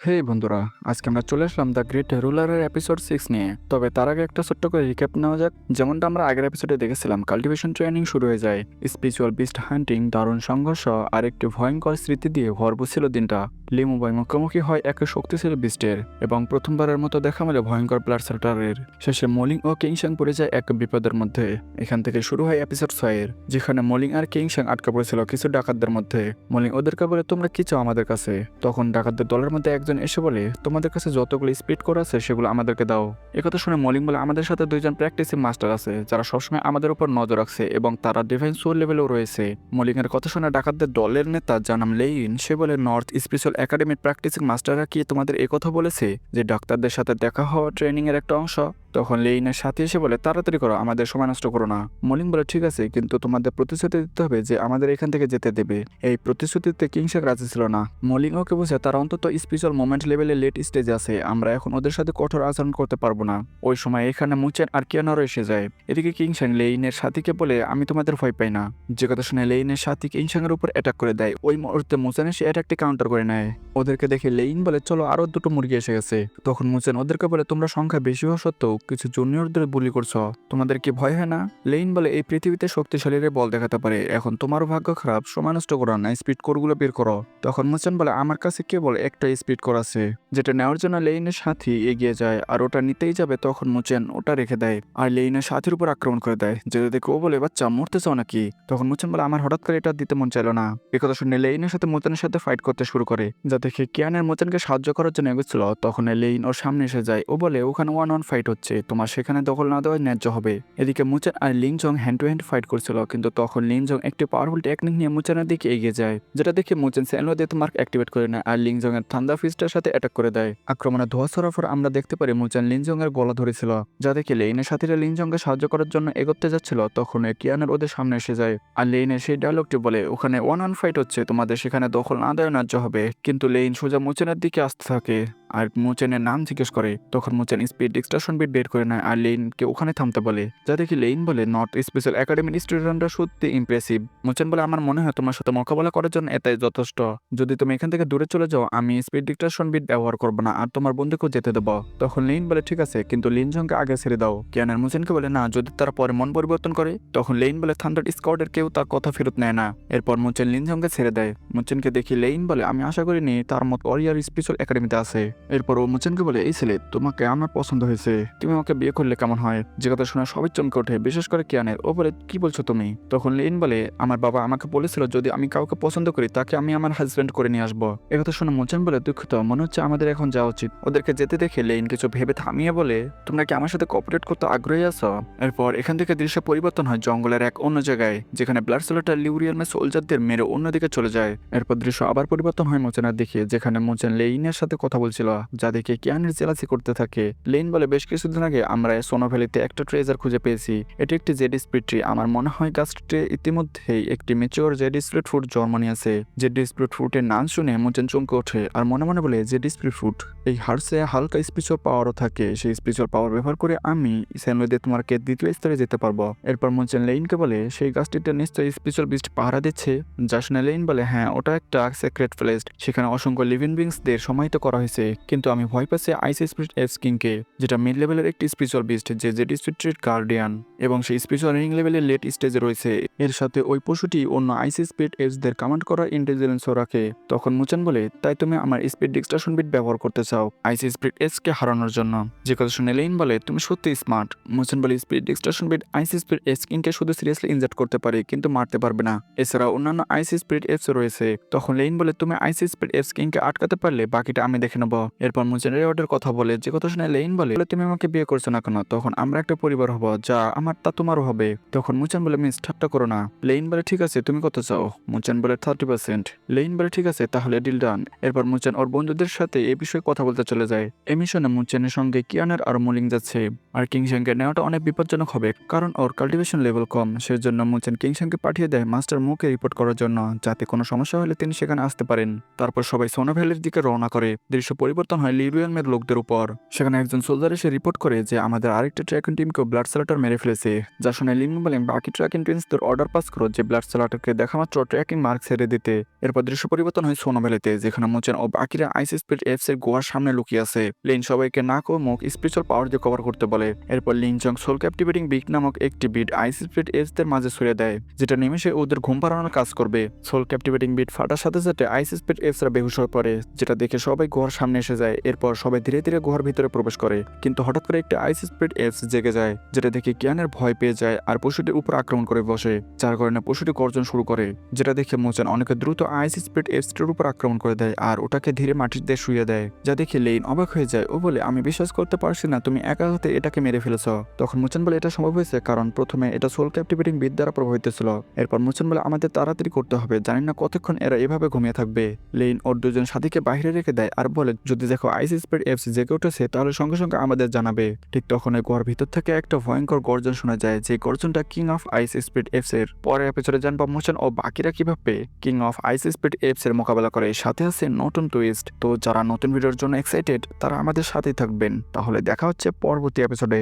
হেই বন্ধুরা, আজকে আমরা চলে আসলাম দ্য গ্রেট রুলারের এপিসোড 6 নিয়ে। তবে তার আগে একটা ছোট্ট করে রিক্যাপ নেওয়া যাক। যেমনটা আমরা আগের এপিসোডে দেখেছিলাম, কাল্টিভেশন ট্রেনিং শুরু হয়ে যায়, স্পিরিচুয়াল বিস্ট হান্টিং, দারুণ সংঘর্ষ আর একটি ভয়ঙ্কর স্মৃতি দিয়ে ভরপুর ছিল দিনটা। লিমু ভাই মুখোমুখি হয় এক শক্তিশালী বিস্টের এবং প্রথমবারের মতো দেখা মেলে ভয়ঙ্কর ব্লাড সেল্টারের। শেষে মলিং ও কিংসাং পড়ে যায় এক বিপদের মধ্যে। এখান থেকে শুরু হয় এপিসোড 6, যেখানে মলিং আর কিংসাং আটকা পড়েছিল কিছু ডাকাতদের মধ্যে। মলিং ওদেরকে বলে, তোমরা কি চাও আমাদের কাছে? তখন ডাকাতদের দলের মধ্যে একজন এসে বলে, তোমাদের কাছে যতগুলো স্পিড কোর আছে সেগুলো আমাদেরকে দাও। একথা শুনে মলিং বলে, আমাদের সাথে দুইজন প্র্যাকটিসিং মাস্টার আছে যারা সবসময় আমাদের উপর নজর রাখছে এবং তারা ডিভাইন সোল লেভেলেও রয়েছে। মলিং এর কথা শুনে ডাকাতদের দলের নেতা যার নাম লেইন, সে বলে, নর্থ স্পেশাল একাডেমির প্র্যাকটিসিং মাস্টাররা কি তোমাদের একথা বলেছে যে ডাক্তারদের সাথে দেখা হওয়া ট্রেনিং এর একটা অংশ? তখন লেইনের সাথে এসে বলে, তাড়াতাড়ি করো, আমাদের সময় নষ্ট করো না। মলিং বলে, ঠিক আছে, কিন্তু তোমাদের প্রতিশ্রুতি দিতে হবে যে আমাদের এখান থেকে যেতে দেবে। এই প্রতিশ্রুতিতে কিংসাক রাজি ছিল না। মলিং ওকে বুঝে তারা অন্তত স্পেশাল মোমেন্ট লেভেলে লেট স্টেজে আছে, আমরা এখন ওদের সাথে কঠোর আচরণ করতে পারবো না। ওই সময় এখানে মুচেন আর কিয়ানারও এসে যায়। এদিকে কিংসাং লেইনের সাথীকে বলে, আমি তোমাদের ভয় পাই না। যে কথা শুনে লেইনের সাথী কিংসাং এর উপর অ্যাটাক করে দেয়। ওই মুহূর্তে মুচেন এসে অ্যাটাকটি কাউন্টার করে নেয়। ওদেরকে দেখে লেইন বলে, চলো, আরো দুটো মুরগি এসে গেছে। তখন মুচেন ওদেরকে বলে, তোমরা সংখ্যা বেশি হওয়া সত্ত্বেও কিছু জুনিয়রদের বুলি করছো, তোমাদের কি ভয় হয় না? লেইন বলে, এই পৃথিবীতে শক্তিশালীরা বল দেখাতে পারে, এখন তোমারও ভাগ্য খারাপ, সময় নষ্ট করো না, স্পিড কোরগুলো বের করো। তখন মুচেন বলে, আমার কাছে কেবল একটা স্পিড কোর আছে, যেটা নেওয়ার জন্য লেইনের সাথী এগিয়ে যায় আর ওটা নিতেই যাবে, তখন মুচেন ওটা রেখে দেয় আর লেইনের সাথীর উপর আক্রমণ করে দেয়। যেটা দেখে ও বলে, বাচ্চা মরতে চাও নাকি? তখন মুচেন বলে, আমার হঠাৎ করে এটা দিতে মন চাইলো না। একথা শুনে লেইনের সাথে মুচেনের সাথে ফাইট করতে শুরু করে। যা দেখে কিয়ানের মুচেনকে সাহায্য করার জন্য এগোচ্ছিল, তখন লেইন ওর সামনে এসে যায়। ও বলে, ওখানে 1-1 ফাইট হচ্ছে, তোমার সেখানে দখল না দেওয়াই ন্যায্য হবে। এদিকে মুচেন আর লিংজং হ্যান্ড টু হ্যান্ড ফাইট করছিল, কিন্তু তখন লিংজং একটি পাওয়ারফুল টেকনিক নিয়ে মুচেনের দিকে এগিয়ে যায়, যেটা দেখে মুচেন সেনলো ডেথ মার্ক অ্যাক্টিভেট করে নেয় আর লিংজং এর থান্ডার ফিস্টের সাথে অ্যাটাক করে দেয়। আক্রমণে ধোয়া ছড়ার পর আমরা দেখতে পারি মুচেন লিংজং এর গলা ধরেছিল, যা দেখে লেইনের সাথীরা লিংজংকে সাহায্য করার জন্য এগোতে যাচ্ছিল, তখন কিয়ানের ওদের সামনে এসে যায় আর লেইনের সেই ডায়লগটি বলে, ওখানে 1-1 ফাইট হচ্ছে, তোমাদের সেখানে দখল না দেওয়া ন্যায্য হবে। কিন্তু লেইন সোজা মুচেনের দিকে আসতে থাকে আর মুচেনের নাম জিজ্ঞেস করে। তখন মুচেন স্পিড ডিস্ট্রাকশন বিট বের করে নেয় আর লেইনকে ওখানে থামতে বলে, যা দেখি লেইন বলে, নর্থ স্পেশাল একাডেমির স্টুডেন্টরা সত্যি ইমপ্রেসিভ। মুচেন বলে, আমার মনে হয় তোমার সাথে মোকাবেলা করার জন্য এটাই যথেষ্ট। যদি তুমি এখান থেকে দূরে চলে যাও, আমি স্পিড ডিস্ট্রাকশন বিট ব্যবহার করবো না আর তোমার বন্ধুকেও যেতে দেবো। তখন লেইন বলে, ঠিক আছে, কিন্তু লিনজংকে আগে ছেড়ে দাও। কিয়ানার মুচেনকে বলে, না, যদি তারা পরে মন পরিবর্তন করে। তখন লেইন বলে, থান্ডার স্কোয়াডের কেউ তার কথা ফেরত নেয় না। এরপর মুচেন লিনজংকে ছেড়ে দেয়। মুচেনকে দেখি লেইন বলে, আমি আশা করিনি তার মত ওয়ারিয়ার স্পেশাল একাডেমিতে আছে। এরপর ও মুচেনকে বলে, এই ছেলে, তোমাকে আমার পছন্দ হয়েছে, তুমি আমাকে বিয়ে করলে কেমন হয়? যে কথা শুনে সবাই চমকে ওঠে, বিশেষ করে কিয়ানের। ও বলে, কি বলছো তুমি? তখন লেইন বলে, আমার বাবা আমাকে বলেছিল যদি আমি কাউকে পছন্দ করি তাকে আমি আমার হাজবেন্ড করে নিয়ে আসবো। একথা শুনে মুচেন বলে, দুঃখিত, মনে হচ্ছে আমাদের এখন যাওয়া উচিত। ওদেরকে যেতে দেখে লেইন কিছু ভেবে থামিয়ে বলে, তোমরা কি আমার সাথে কোঅপারেট করতে আগ্রহী আছো? এরপর এখান থেকে দৃশ্য পরিবর্তন হয় জঙ্গলের এক অন্য জায়গায়, যেখানে ব্লাড সেলটার লিউরিয়ামের সোলজারদের মেরে অন্যদিকে চলে যায়। এরপর দৃশ্য আবার পরিবর্তন হয় মুচেনের দিকে, যেখানে মুচেন লেইনের সাথে কথা বলছিল, যা দেখে কিয়ানের জেলাসি করতে থাকে। লেইন বলে, বেশ কিছুদিন আগে আমরা সোনো ভ্যালিতে একটা ট্রেজার খুঁজে পেয়েছি, এটি একটি জেড স্পিড ট্রি। আমার মনে হয় গাছটিতে ইতিমধ্যেই একটি ম্যাচিওর জেড স্পিড ফ্রুট জন্ম নিয়েছে। জেড স্পিড ফ্রুটের নাম শুনে মুচেন চমকে ওঠে আর মনে মনে বলে, জেড স্পিড ফ্রুট, এই হার্সে হালকা স্পিরিচুয়াল পাওয়ারও থাকে, সেই স্পিরিচুয়াল পাওয়ার ব্যবহার করে আমি সেনওয়েতে তোমাকে দ্বিতীয় স্তরে যেতে পারবো। এরপর মুচেন লেইনকে বলে, সেই গাছটিতে নিশ্চয়ই স্পিরিচুয়াল বিস্ট পাহারা দিচ্ছে। যা শুনে লেইন বলে, হ্যাঁ, ওটা একটা সেক্রেট প্লেস, সেখানে অসংখ্য লিভিং বিংসদের সমাহিত করা হয়েছে, কিন্তু আমি ভয় পাচ্ছি আইস স্পিরিট এফ কিংকে, যেটা মিড লেভেলের একটি স্পিরিচুয়াল বিস্ট, যে জেড স্পিরিট গার্ডিয়ান এবং সেই স্পিরিচুয়াল রিং লেভেলের লেট স্টেজে রয়েছে। এর সাথে ওই পশুটি অন্য আইস স্পিরিট এফদের কমান্ড করার ইন্টেলিজেন্সও রাখে। তখন মুচেন বলে, তাই তুমি আমার স্পিড ডিস্ট্রাকশন বিট ব্যবহার করতে চাও আইস স্পিরিট এসকে হারানোর জন্য? যে কথা শুনে লেইন বলে, তুমি সত্যি স্মার্ট। মুচেন বলে, স্পিড ডিস্ট্রাকশন বিট আইস স্পিরিট এস কিংকে শুধু সিরিয়াসলি ইনজেক্ট করতে পারে, কিন্তু মারতে পারবে না। এছাড়া অন্যান্য আইস স্পিরিট এফস রয়েছে। তখন লেইন বলে, তুমি আইস স্পিরিট এফস কিংকে আটকাতে পারলে বাকিটা আমি দেখে নেবো। এরপর মুচেন রেওয়ার্ডের কথা বলে, যে কথা শুনে লেইন বলে, তুমি আমাকে বিয়ে করছো না কেন? তখন আমরা একটা পরিবার হবো, যা আমার তা তোমারও হবে। তখন মুচেন বলে, মিস, ঠাট্টা করো না। লেইন বলে, ঠিক আছে, তুমি কত চাও? মুচেন বলে, 30%। লেইন বলে, ঠিক আছে, তাহলে ডিল ডান। এরপর মুচেন ওর বন্ধুদের সাথে এই বিষয়ে কথা বলতে চলে যায়। এই মিশনে মুচেনের সঙ্গে কিয়ানের আর মলিং যাচ্ছে আর কিংশনকে নেওয়াটা অনেক বিপজ্জনক হবে, কারণ ওর কাল্টিভেশন লেভেল কম। সেজন্য মুচেন কিংশনকে পাঠিয়ে দেয় মাস্টার মুকে রিপোর্ট করার জন্য, যাতে কোনো সমস্যা হলে তিনি সেখানে আসতে পারেন। তারপর সবাই সোনা ভ্যালির দিকে রওনা করে। দৃশ্য পরিবর্তন হয় লিরুয়ামের লোকদের উপর। সেখানে একজন সোলজার এসে রিপোর্ট করে যে আমাদের আরেকটা ট্র্যাকিং টিমকেও ব্লাড স্যালাটার মেরে ফেলেছে। যা শুনে লিনু বলেন বাকি ট্র্যাকিং টিমসদের অর্ডার পাস করো যে ব্লাড স্যালাটারকে দেখামাত্র ট্র্যাকিং মার্ক ছেড়ে দিতে। এরপর দৃশ্য পরিবর্তন হয় সোনা ভ্যালিতে, যেখানে মুচেন ও বাকিরা আইস স্পিড এফস এর গুহার সামনে লুকিয়ে আছে। লিন সবাইকে নাক ও মুখ স্পিরিচুয়াল পাওয়ার দিয়ে কভার করতে বলে। এরপর লিনচং সোল ক্যাপটিভেটিং বিগ নামক একটি বিট আইস স্পিড এফস দের মাঝে ছুড়ে দেয়, যেটা নিমেষে ওদের ঘুম পাড়ানোর কাজ করবে। সোল ক্যাপটিভেটিং বিট ফাটার সাথে সাথে আইস স্পিড এফসরা বেহুশ হয়ে পড়ে, যেটা দেখে সবাই গুহার সামনে এসে যায়। এরপর সবাই ধীরে ধীরে গুহার ভিতরে প্রবেশ করে, কিন্তু হঠাৎ করে একটি আইস স্পিড এফস জেগে যায়, যেটা দেখে কিয়ানের ভয় পেয়ে যায় আর পশুটির উপর আক্রমণ করে বসে, যার কারণে পশুটি গর্জন শুরু করে। যেটা দেখে মোচেন অনেক দ্রুত আইস স্পিড এফসটির উপর আক্রমণ করে দেয় আর ওটাকে ধীরে মাটিতে শুয়ে দেয়, যা দেখে লেইন অবাক হয়ে যায়। ও বলে আমি বিশ্বাস করতে পারছি না তুমি একা হাতে এটাকে মেরে ফেলেছ। তখন মোচেন বলে এটা সম্ভব হয়েছে কারণ প্রথমে এটা সোল ক্যাপটিভেটিং বিট দ্বারা প্রভাবিত ছিল। এরপর মোচেন বলে আমাদের তাড়াতাড়ি করতে হবে, জানি না কতক্ষণ এরা এভাবে ঘুমিয়ে থাকবে। লেইন ওর দুজন সাথীকে বাইরে রেখে দেয় আর বলে যদি দেখো আইস স্পিড এফস জেগে উঠেছে তাহলে সঙ্গে সঙ্গে আমাদের জানাবে। ঠিক তখন গুহার ভিতর থেকে একটা ভয়ঙ্কর গর্জন শোনা যায়, যে গর্জনটা কিং অফ আইস স্পিড এফস এর। পরে এপিসোডে জানবো মোচেন ও বাকিরা কিভাবে কিং অফ আইস স্পিড এফস এর মোকাবেলা করে। সাথে আছে নতুন টুইস্ট। তো যারা নতুন ভিডিওর জন্য এক্সাইটেড তারা আমাদের সাথেই থাকবেন। তাহলে দেখা হচ্ছে পরবর্তী এপিসোডে।